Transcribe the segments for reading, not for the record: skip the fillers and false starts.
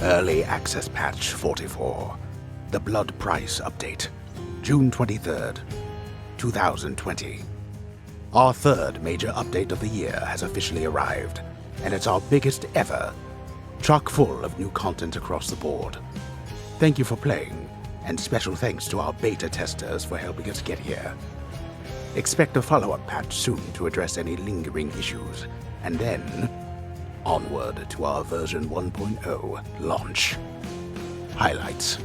Early Access Patch 44. The Blood Price Update. June 23rd, 2020. Our third major update of the year has officially arrived, and it's our biggest ever, chock full of new content across the board. Thank you for playing, and special thanks to our beta testers for helping us get here. Expect a follow-up patch soon to address any lingering issues, and then onward to our version 1.0 launch. Highlights.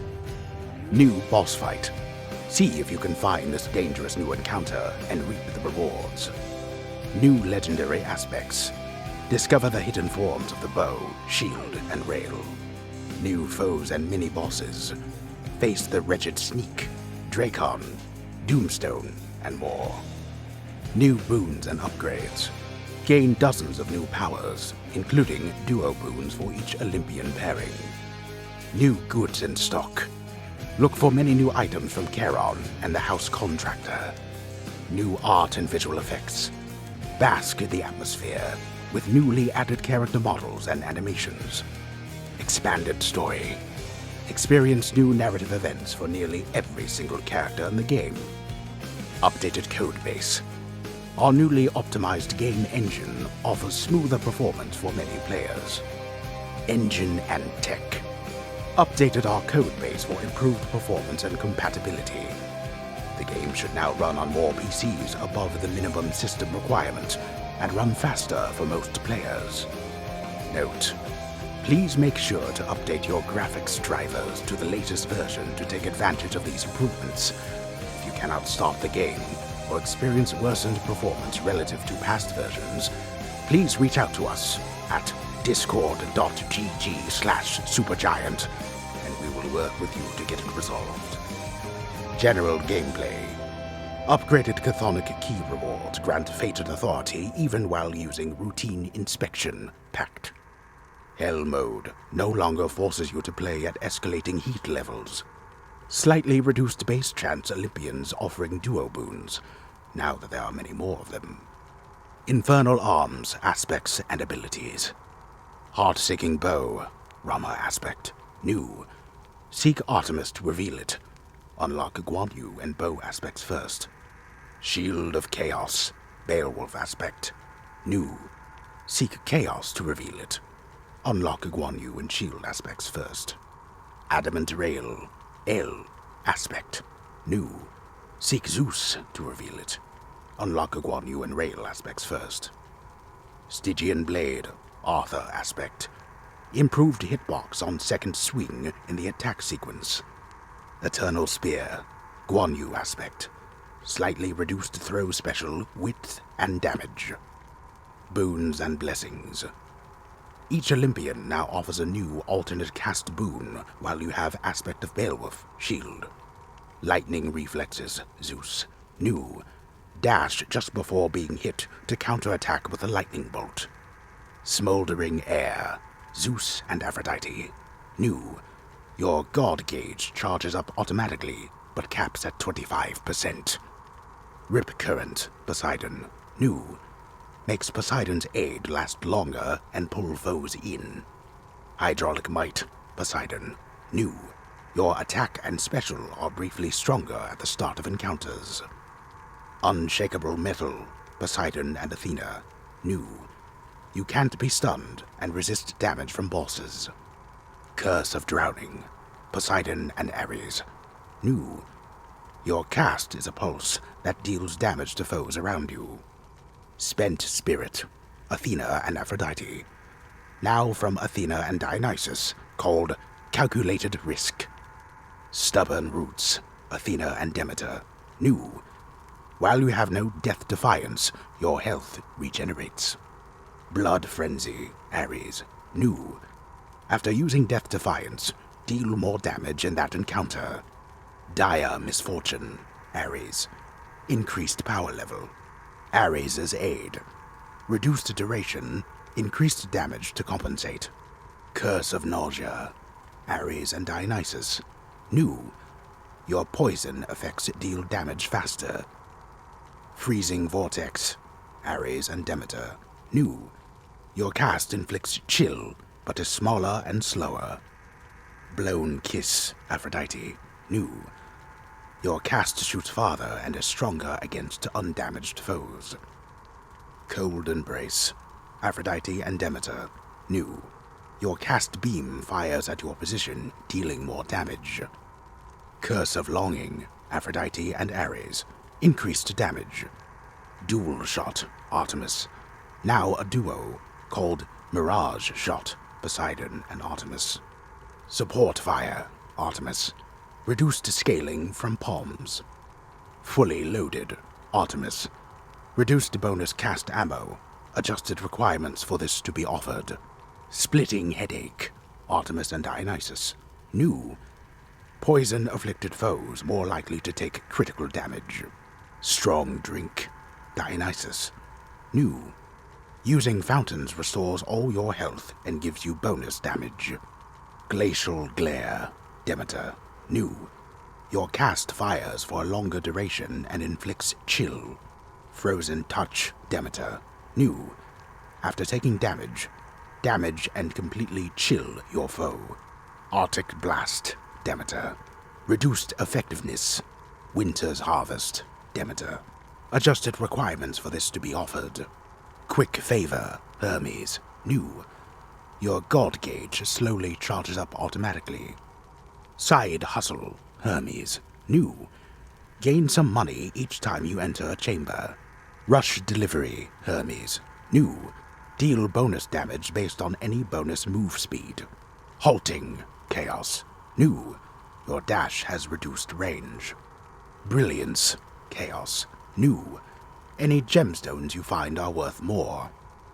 New boss fight. See if you can find this dangerous new encounter and reap the rewards. New legendary aspects. Discover the hidden forms of the bow, shield, and rail. New foes and mini-bosses. Face the wretched Sneak, Dracon, Doomstone, and more. New boons and upgrades. Gain dozens of new powers, including duo boons for each Olympian pairing. New goods in stock. Look for many new items from Charon and the House Contractor. New art and visual effects. Bask in the atmosphere with newly added character models and animations. Expanded story. Experience new narrative events for nearly every single character in the game. Updated codebase. Our newly optimized game engine offers smoother performance for many players. Engine and tech. Updated our codebase for improved performance and compatibility. The game should now run on more PCs above the minimum system requirement and run faster for most players. Note: please make sure to update your graphics drivers to the latest version to take advantage of these improvements. If you cannot start the game or experience worsened performance relative to past versions, please reach out to us at discord.gg/supergiant, and we will work with you to get it resolved. General gameplay. Upgraded chthonic key rewards grant fated authority even while using routine inspection pact. Hell mode no longer forces you to play at escalating heat levels. Slightly reduced base chance Olympians offering duo boons, now that there are many more of them. Infernal arms, aspects, and abilities. Heart-seeking bow, Rama aspect, new. Seek Artemis to reveal it. Unlock Guan Yu and bow aspects first. Shield of Chaos, Beowulf aspect, new. Seek Chaos to reveal it. Unlock Guan Yu and shield aspects first. Adamant Rail, El aspect, new. Seek Zeus to reveal it. Unlock Guan Yu and rail aspects first. Stygian Blade, Arthur aspect, improved hitbox on second swing in the attack sequence. Eternal Spear, Guan Yu aspect, slightly reduced throw special, width, and damage. Boons and blessings. Each Olympian now offers a new alternate cast boon while you have aspect of Beowulf, shield. Lightning reflexes, Zeus, new. Dash just before being hit to counterattack with a lightning bolt. Smoldering air, Zeus and Aphrodite, new. Your god gauge charges up automatically, but caps at 25%. Rip current, Poseidon, new. Makes Poseidon's aid last longer and pull foes in. Hydraulic Might, Poseidon, new. Your attack and special are briefly stronger at the start of encounters. Unshakable Metal, Poseidon and Athena, new. You can't be stunned and resist damage from bosses. Curse of Drowning, Poseidon and Ares, new. Your cast is a pulse that deals damage to foes around you. Spent Spirit, Athena and Aphrodite, now from Athena and Dionysus, called Calculated Risk. Stubborn Roots, Athena and Demeter, new. While you have no death defiance, your health regenerates. Blood Frenzy, Ares, new. After using death defiance, deal more damage in that encounter. Dire Misfortune, Ares, increased power level. Ares' aid, reduced duration, increased damage to compensate. Curse of Nausea, Ares and Dionysus, new. Your poison effects deal damage faster. Freezing Vortex, Ares and Demeter, new. Your cast inflicts chill, but is smaller and slower. Blown Kiss, Aphrodite. New. Your cast shoots farther and is stronger against undamaged foes. Cold Embrace, Aphrodite and Demeter. New. Your cast beam fires at your position, dealing more damage. Curse of Longing, Aphrodite and Ares. Increased damage. Dual Shot, Artemis. Now a duo, called Mirage Shot, Poseidon and Artemis. Support Fire, Artemis. Reduced scaling from palms. Fully Loaded, Artemis. Reduced bonus cast ammo. Adjusted requirements for this to be offered. Splitting Headache, Artemis and Dionysus. New. Poison-afflicted foes more likely to take critical damage. Strong Drink, Dionysus. New. Using fountains restores all your health and gives you bonus damage. Glacial Glare, Demeter. New. Your cast fires for a longer duration and inflicts chill. Frozen Touch, Demeter. New. After taking damage and completely chill your foe. Arctic Blast, Demeter. Reduced effectiveness. Winter's Harvest, Demeter. Adjusted requirements for this to be offered. Quick Favor, Hermes. New. Your God gauge slowly charges up automatically. Side Hustle, Hermes. New. Gain some money each time you enter a chamber. Rush Delivery, Hermes. New. Deal bonus damage based on any bonus move speed. Halting, Chaos. New. Your dash has reduced range. Brilliance, Chaos. New. Any gemstones you find are worth more.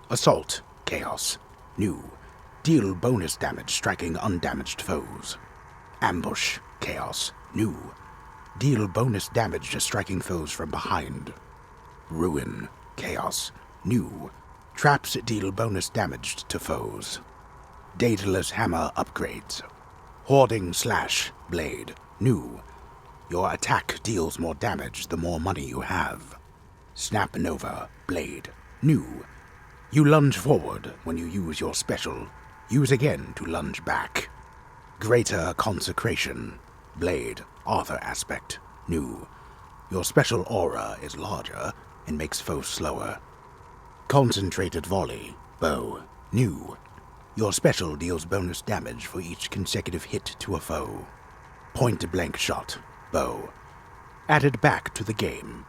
Assault, Chaos. New. Deal bonus damage striking undamaged foes. Ambush, Chaos. New. Deal bonus damage to striking foes from behind. Ruin, Chaos. New. Traps deal bonus damage to foes. Daedalus Hammer upgrades. Hoarding Slash, Blade. New. Your attack deals more damage the more money you have. Snap Nova, Blade. New. You lunge forward when you use your special. Use again to lunge back. Greater Consecration, Blade, Arthur Aspect. New. Your special aura is larger and makes foes slower. Concentrated Volley, Bow. New. Your special deals bonus damage for each consecutive hit to a foe. Point-blank Shot, Bow. Added back to the game.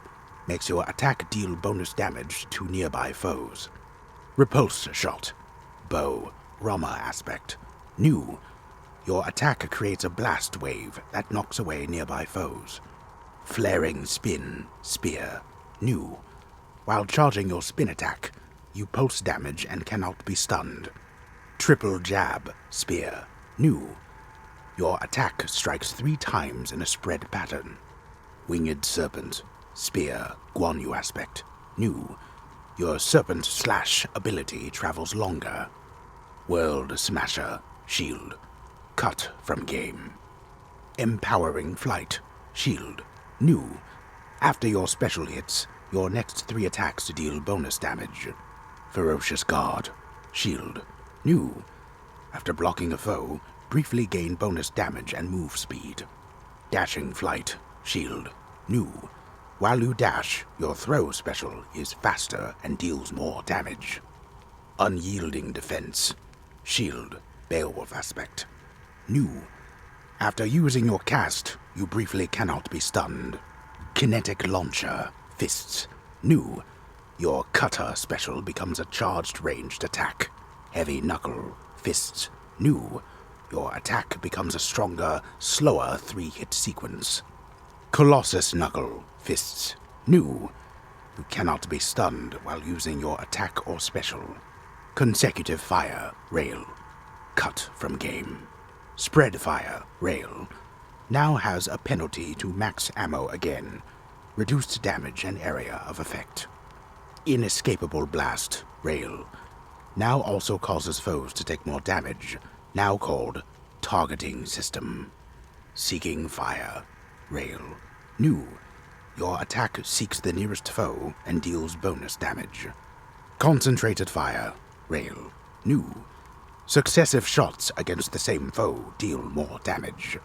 Makes your attack deal bonus damage to nearby foes. Repulse Shot, Bow. Rama Aspect. New. Your attack creates a blast wave that knocks away nearby foes. Flaring Spin, Spear. New. While charging your spin attack, you pulse damage and cannot be stunned. Triple Jab, Spear. New. Your attack strikes 3 times in a spread pattern. Winged Serpent, Spear, Guan Yu Aspect. New. Your Serpent Slash ability travels longer. World Smasher, Shield. Cut from game. Empowering Flight, Shield. New. After your special hits, your next 3 attacks deal bonus damage. Ferocious Guard, Shield. New. After blocking a foe, briefly gain bonus damage and move speed. Dashing Flight, Shield. New. While you dash, your throw special is faster and deals more damage. Unyielding Defense, Shield, Beowulf Aspect. New. After using your cast, you briefly cannot be stunned. Kinetic Launcher, Fists. New. Your Cutter special becomes a charged ranged attack. Heavy Knuckle, Fists. New. Your attack becomes a stronger, slower 3-hit sequence. Colossus Knuckle, Fists. New. You cannot be stunned while using your attack or special. Consecutive Fire, Rail. Cut from game. Spread Fire, Rail. Now has a penalty to max ammo again. Reduced damage and area of effect. Inescapable Blast, Rail. Now also causes foes to take more damage. Now called Targeting System. Seeking Fire, Rail. New. Your attack seeks the nearest foe and deals bonus damage. Concentrated Fire, Rail. New. Successive shots against the same foe deal more damage.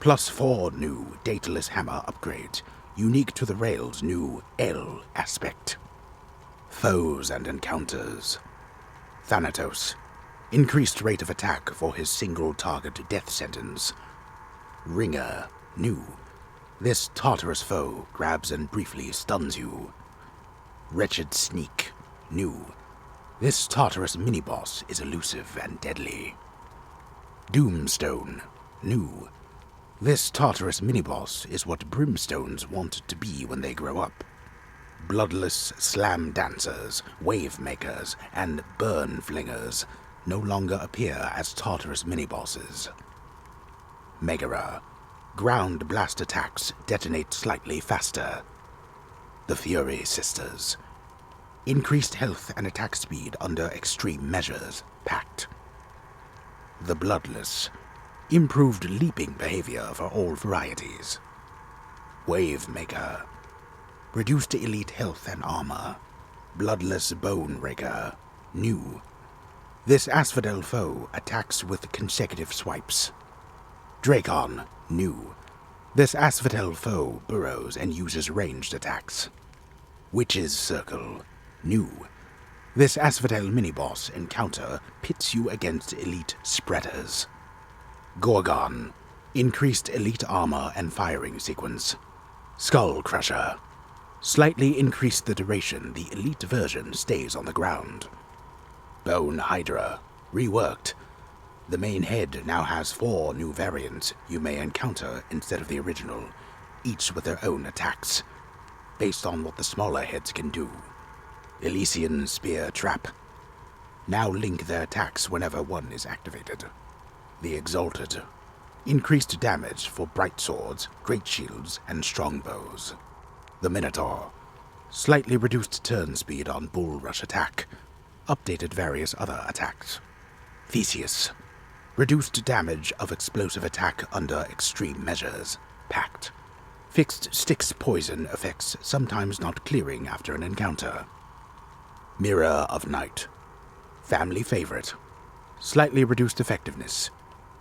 +4 new Daedalus Hammer upgrade, unique to the rail's new L aspect. Foes and encounters. Thanatos. Increased rate of attack for his single target death sentence. Ringer. New. This Tartarus foe grabs and briefly stuns you. Wretched Sneak. New. This Tartarus mini-boss is elusive and deadly. Doomstone. New. This Tartarus mini-boss is what brimstones want to be when they grow up. Bloodless slam dancers, wave makers, and burn flingers no longer appear as Tartarus mini-bosses. Megara. Ground blast attacks detonate slightly faster. The Fury Sisters. Increased health and attack speed under extreme measures, packed. The Bloodless. Improved leaping behavior for all varieties. Wave Maker. Reduced elite health and armor. Bloodless Bone Raker. New. This Asphodel foe attacks with consecutive swipes. Drakon. New. This Asphodel foe burrows and uses ranged attacks. Witch's Circle. New. This Asphodel mini-boss encounter pits you against elite spreaders. Gorgon. Increased elite armor and firing sequence. Skull Crusher. Slightly increase the duration the elite version stays on the ground. Bone Hydra. Reworked. The main head now has 4 new variants you may encounter instead of the original, each with their own attacks, based on what the smaller heads can do. Elysian Spear Trap. Now link their attacks whenever one is activated. The Exalted. Increased damage for bright swords, great shields, and strongbows. The Minotaur. Slightly reduced turn speed on bull rush attack. Updated various other attacks. Theseus. Reduced damage of explosive attack under extreme measures, packed. Fixed Styx poison effects sometimes not clearing after an encounter. Mirror of Night. Family favorite. Slightly reduced effectiveness.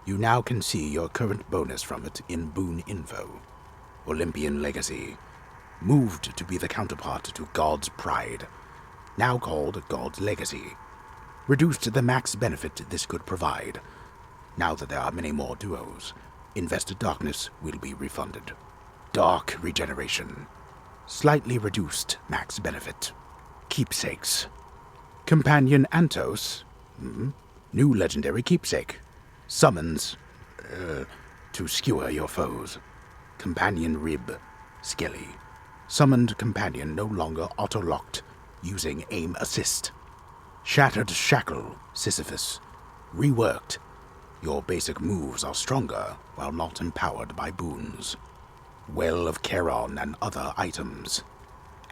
You now can see your current bonus from it in Boon Info. Olympian Legacy. Moved to be the counterpart to God's Pride. Now called God's Legacy. Reduced the max benefit this could provide. Now that there are many more duos, Invested Darkness will be refunded. Dark Regeneration. Slightly reduced max benefit. Keepsakes. Companion Antos. New legendary keepsake. Summons to skewer your foes. Companion Rib. Skelly. Summoned companion no longer auto-locked, using aim assist. Shattered Shackle. Sisyphus. Reworked. Your basic moves are stronger, while not empowered by boons. Well of Charon and other items.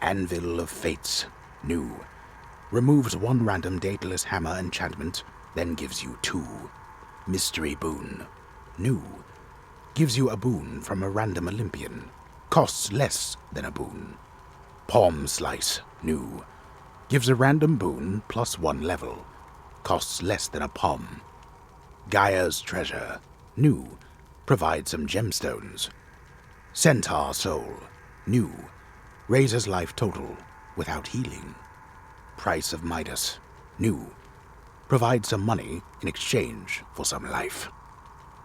Anvil of Fates. New. Removes 1 random Daedalus Hammer enchantment, then gives you 2. Mystery Boon. New. Gives you a boon from a random Olympian. Costs less than a boon. Palm Slice. New. Gives a random boon plus 1 level. Costs less than a palm. Gaia's Treasure. New. Provides some gemstones. Centaur Soul. New. Raises life total without healing. Price of Midas. New. Provides some money in exchange for some life.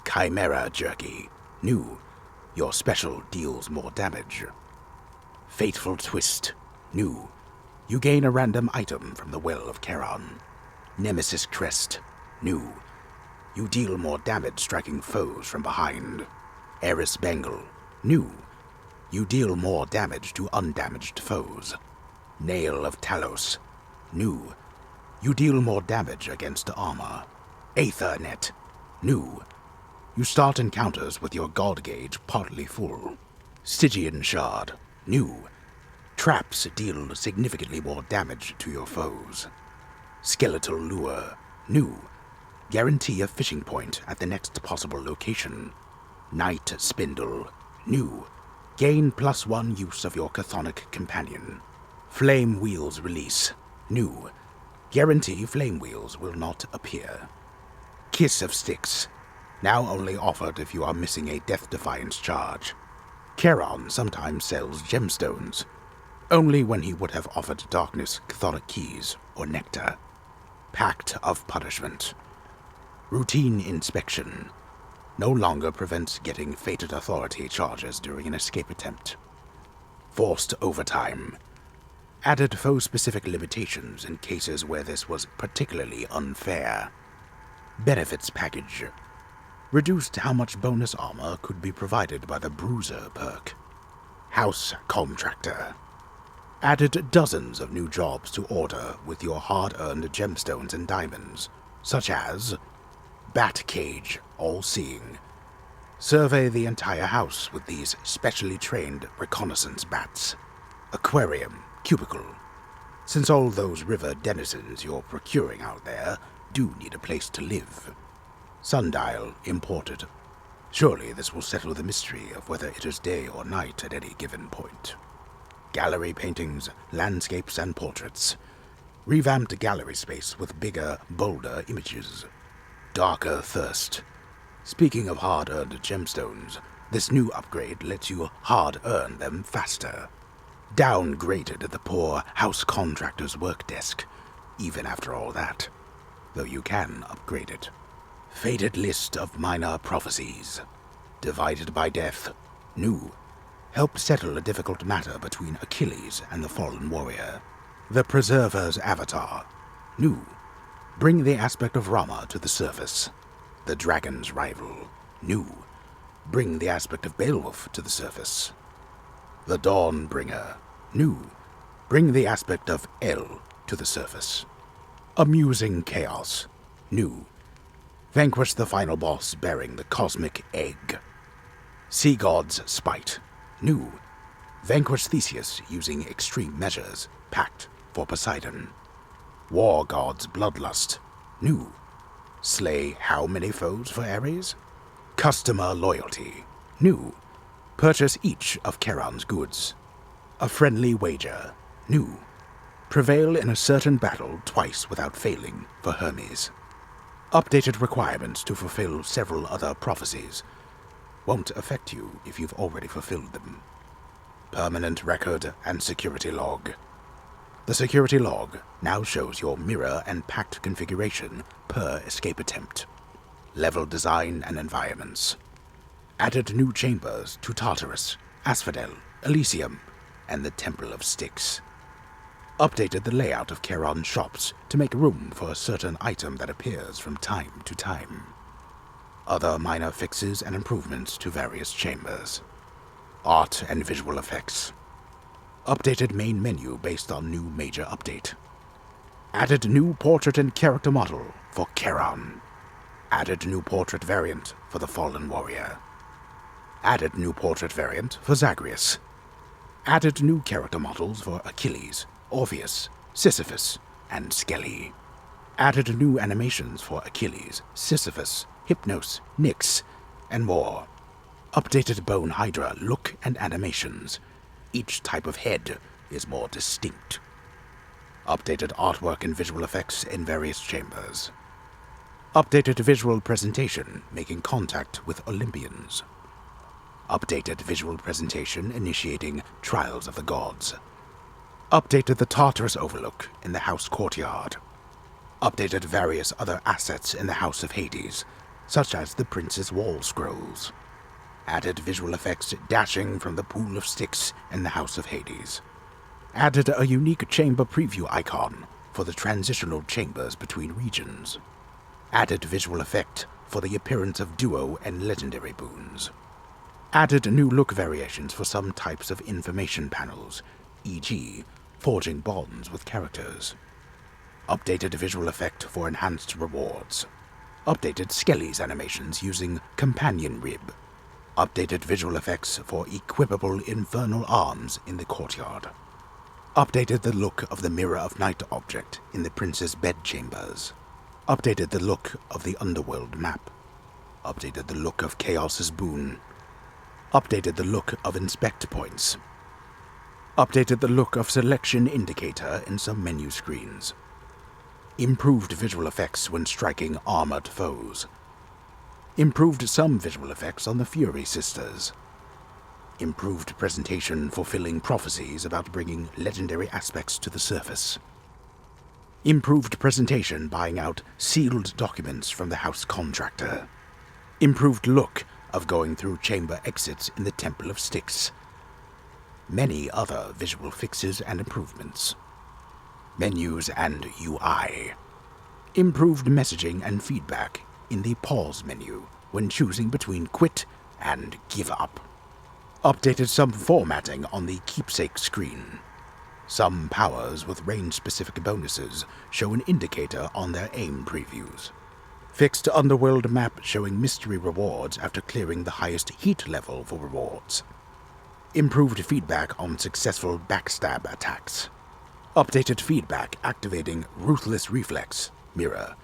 Chimera Jerky. New. Your special deals more damage. Fateful Twist. New. You gain a random item from the Well of Charon. Nemesis Crest. New. You deal more damage striking foes from behind. Eris Bengal. New. You deal more damage to undamaged foes. Nail of Talos. New. You deal more damage against armor. Aether Net. New. You start encounters with your god gauge partly full. Stygian Shard. New. Traps deal significantly more damage to your foes. Skeletal Lure. New. Guarantee a fishing point at the next possible location. Night Spindle. New. Gain +1 use of your chthonic companion. Flame Wheels Release. New. Guarantee flame wheels will not appear. Kiss of Styx, now only offered if you are missing a Death Defiance charge. Charon sometimes sells gemstones, only when he would have offered Darkness chthonic keys or nectar. Pact of Punishment. Routine inspection. No longer prevents getting Fated Authority charges during an escape attempt. Forced overtime. Added foe-specific limitations in cases where this was particularly unfair. Benefits package. Reduced how much bonus armor could be provided by the Bruiser perk. House Contractor. Added dozens of new jobs to order with your hard-earned gemstones and diamonds, such as Bat Cage, All-Seeing. Survey the entire house with these specially trained reconnaissance bats. Aquarium, Cubicle. Since all those river denizens you're procuring out there do need a place to live. Sundial, Imported. Surely this will settle the mystery of whether it is day or night at any given point. Gallery paintings, landscapes, and portraits. Revamped gallery space with bigger, bolder images. Darker Thirst. Speaking of hard-earned gemstones, this new upgrade lets you hard-earn them faster. Downgraded the poor house contractor's work desk, even after all that, though you can upgrade it. Fated List of Minor Prophecies. Divided by Death. New. Help settle a difficult matter between Achilles and the fallen warrior. The Preserver's Avatar. New. Bring the aspect of Rama to the surface. The Dragon's Rival. New. Bring the aspect of Beowulf to the surface. The Dawnbringer. New. Bring the aspect of El to the surface. Amusing Chaos. New. Vanquish the final boss bearing the cosmic egg. Sea God's Spite. New. Vanquish Theseus using extreme measures. Pact for Poseidon. War God's Bloodlust. New. Slay how many foes for Ares? Customer Loyalty. New. Purchase each of Charon's goods. A Friendly Wager. New. Prevail in a certain battle twice without failing for Hermes. Updated requirements to fulfill several other prophecies. Won't affect you if you've already fulfilled them. Permanent Record and Security Log. The Security Log now shows your mirror and pact configuration per escape attempt. Level design and environments. Added new chambers to Tartarus, Asphodel, Elysium, and the Temple of Styx. Updated the layout of Charon's shops to make room for a certain item that appears from time to time. Other minor fixes and improvements to various chambers. Art and visual effects. Updated main menu based on new major update. Added new portrait and character model for Charon. Added new portrait variant for the Fallen Warrior. Added new portrait variant for Zagreus. Added new character models for Achilles, Orpheus, Sisyphus, and Skelly. Added new animations for Achilles, Sisyphus, Hypnos, Nyx, and more. Updated Bone Hydra look and animations. Each type of head is more distinct. Updated artwork and visual effects in various chambers. Updated visual presentation making contact with Olympians. Updated visual presentation initiating Trials of the Gods. Updated the Tartarus Overlook in the House Courtyard. Updated various other assets in the House of Hades, such as the Prince's Wall Scrolls. Added visual effects dashing from the Pool of Styx in the House of Hades. Added a unique chamber preview icon for the transitional chambers between regions. Added visual effect for the appearance of duo and legendary boons. Added new look variations for some types of information panels, e.g., forging bonds with characters. Updated visual effect for enhanced rewards. Updated Skelly's animations using Companion Rib. Updated visual effects for equipable infernal arms in the courtyard. Updated the look of the Mirror of Night object in the Prince's bedchambers. Updated the look of the Underworld map. Updated the look of Chaos's boon. Updated the look of Inspect points. Updated the look of Selection indicator in some menu screens. Improved visual effects when striking armored foes. Improved some visual effects on the Fury Sisters. Improved presentation fulfilling prophecies about bringing legendary aspects to the surface. Improved presentation buying out sealed documents from the house contractor. Improved look of going through chamber exits in the Temple of Styx. Many other visual fixes and improvements. Menus and UI. Improved messaging and feedback in the pause menu when choosing between quit and give up. Updated some formatting on the keepsake screen. Some powers with range-specific bonuses show an indicator on their aim previews. Fixed underworld map showing mystery rewards after clearing the highest heat level for rewards. Improved feedback on successful backstab attacks. Updated feedback activating Ruthless Reflex, Mirror.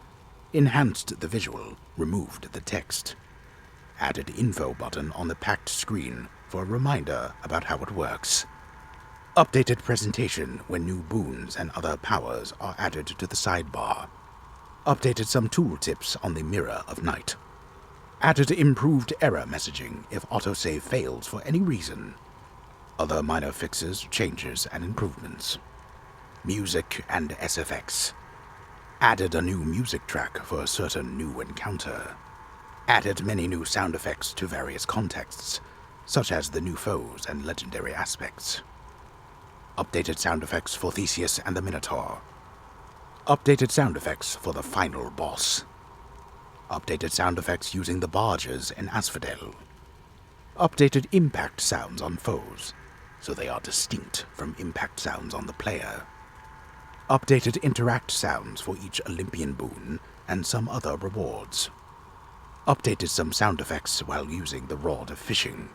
Enhanced the visual, removed the text. Added info button on the packed screen for a reminder about how it works. Updated presentation when new boons and other powers are added to the sidebar. Updated some tooltips on the Mirror of Night. Added improved error messaging if autosave fails for any reason. Other minor fixes, changes, and improvements. Music and SFX. Added a new music track for a certain new encounter. Added many new sound effects to various contexts, such as the new foes and legendary aspects. Updated sound effects for Theseus and the Minotaur. Updated sound effects for the final boss. Updated sound effects using the barges in Asphodel. Updated impact sounds on foes, so they are distinct from impact sounds on the player. Updated interact sounds for each Olympian boon and some other rewards. Updated some sound effects while using the Rod of Fishing.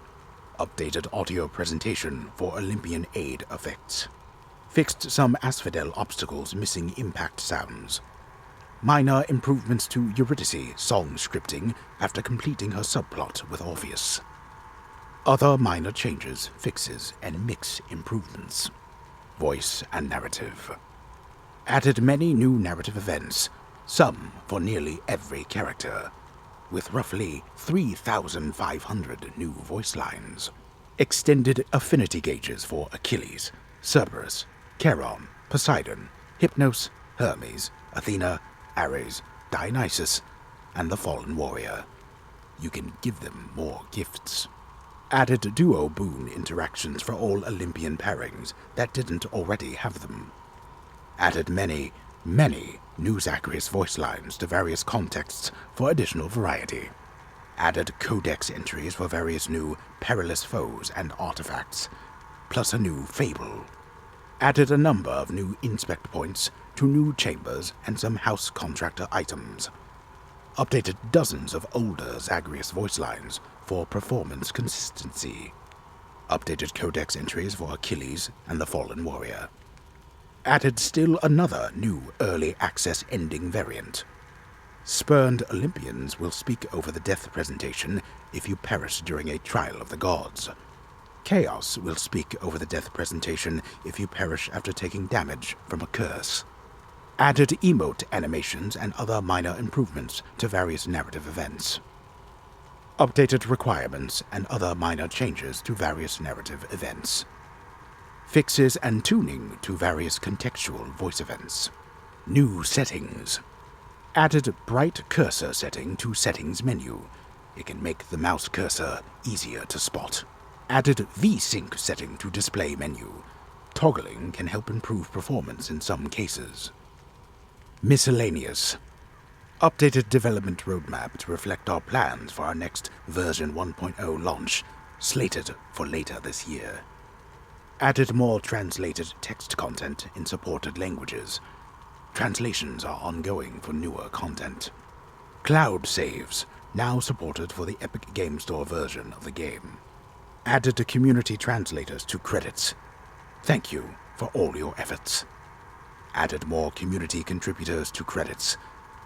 Updated audio presentation for Olympian aid effects. Fixed some Asphodel obstacles missing impact sounds. Minor improvements to Eurydice song scripting after completing her subplot with Orpheus. Other minor changes, fixes, and mix improvements. Voice and narrative. Added many new narrative events, some for nearly every character, with roughly 3,500 new voice lines. Extended affinity gauges for Achilles, Cerberus, Charon, Poseidon, Hypnos, Hermes, Athena, Ares, Dionysus, and the Fallen Warrior. You can give them more gifts. Added duo boon interactions for all Olympian pairings that didn't already have them. Added many new Zacharias voice lines to various contexts for additional variety. Added codex entries for various new perilous foes and artifacts, plus a new fable. Added a number of new inspect points to new chambers and some house contractor items. Updated dozens of older Zagreus voice lines for performance consistency. Updated codex entries for Achilles and the Fallen Warrior. Added still another new early access ending variant. Spurned Olympians will speak over the death presentation if you perish during a trial of the gods. Chaos will speak over the death presentation if you perish after taking damage from a curse. Added emote animations and other minor improvements to various narrative events. Updated requirements and other minor changes to various narrative events. Fixes and tuning to various contextual voice events. New settings. Added bright cursor setting to settings menu. It can make the mouse cursor easier to spot. Added V-Sync setting to display menu. Toggling can help improve performance in some cases. Miscellaneous. Updated development roadmap to reflect our plans for our next version 1.0 launch, slated for later this year. Added more translated text content in supported languages. Translations are ongoing for newer content. Cloud saves, now supported for the Epic Game Store version of the game. Added community translators to credits. Thank you for all your efforts. Added more community contributors to credits.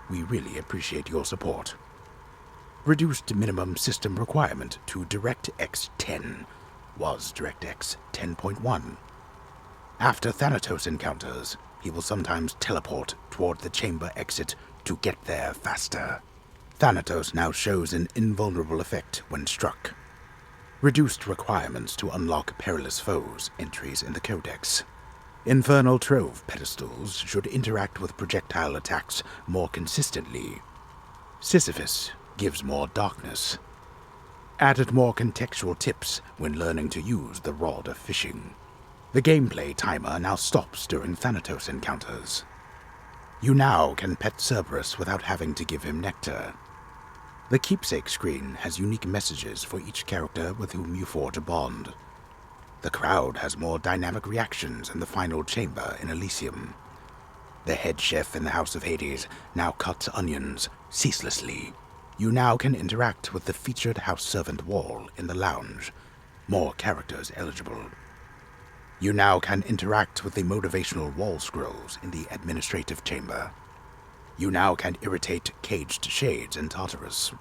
We really appreciate your support. Reduced minimum system requirement to DirectX 10, was DirectX 10.1. After Thanatos encounters, he will sometimes teleport toward the chamber exit to get there faster. Thanatos now shows an invulnerable effect when struck. Reduced requirements to unlock perilous foes entries in the Codex. Infernal Trove pedestals should interact with projectile attacks more consistently. Sisyphus gives more darkness. Added more contextual tips when learning to use the Rod of Fishing. The gameplay timer now stops during Thanatos encounters. You now can pet Cerberus without having to give him nectar. The keepsake screen has unique messages for each character with whom you forge a bond. The crowd has more dynamic reactions in the final chamber in Elysium. The head chef in the House of Hades now cuts onions ceaselessly. You now can interact with the featured house servant wall in the lounge. More characters eligible. You now can interact with the motivational wall scrolls in the administrative chamber. You now can irritate caged shades in Tartarus.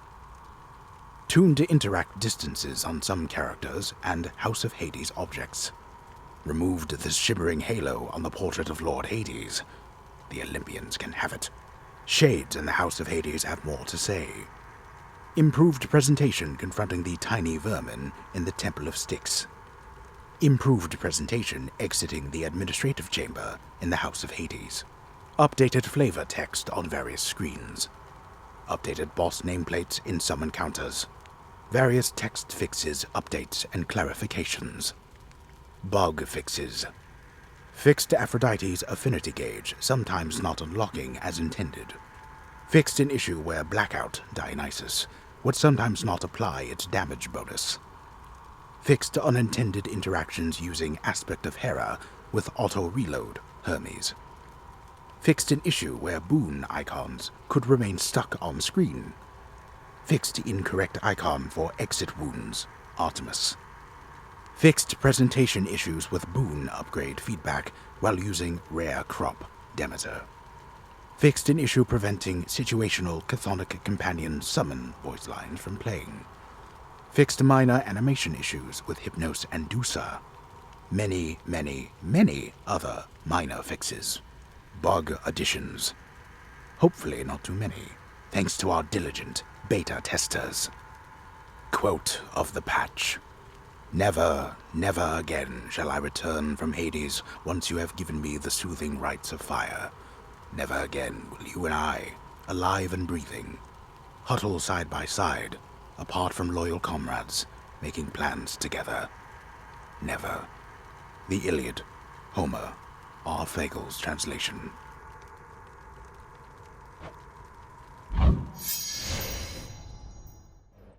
Tune to interact distances on some characters and House of Hades objects. Removed the shimmering halo on the portrait of Lord Hades. The Olympians can have it. Shades in the House of Hades have more to say. Improved presentation confronting the tiny vermin in the Temple of Styx. Improved presentation exiting the administrative chamber in the House of Hades. Updated flavor text on various screens. Updated boss nameplates in some encounters. Various text fixes, updates, and clarifications. Bug fixes. Fixed Aphrodite's affinity gauge, sometimes not unlocking as intended. Fixed an issue where Blackout, Dionysus, would sometimes not apply its damage bonus. Fixed unintended interactions using Aspect of Hera with auto-reload, Hermes. Fixed an issue where boon icons could remain stuck on screen. Fixed incorrect icon for exit wounds, Artemis. Fixed presentation issues with boon upgrade feedback while using rare crop, Demeter. Fixed an issue preventing situational chthonic companion summon voice lines from playing. Fixed minor animation issues with Hypnos and Dusa. Many, many, many other minor fixes. Bug additions. Hopefully not too many, thanks to our diligent beta testers. Quote of the patch. Never, never again shall I return from Hades once you have given me the soothing rites of fire. Never again will you and I, alive and breathing, huddle side by side, apart from loyal comrades, making plans together. Never. The Iliad, Homer, R. Fagel's translation.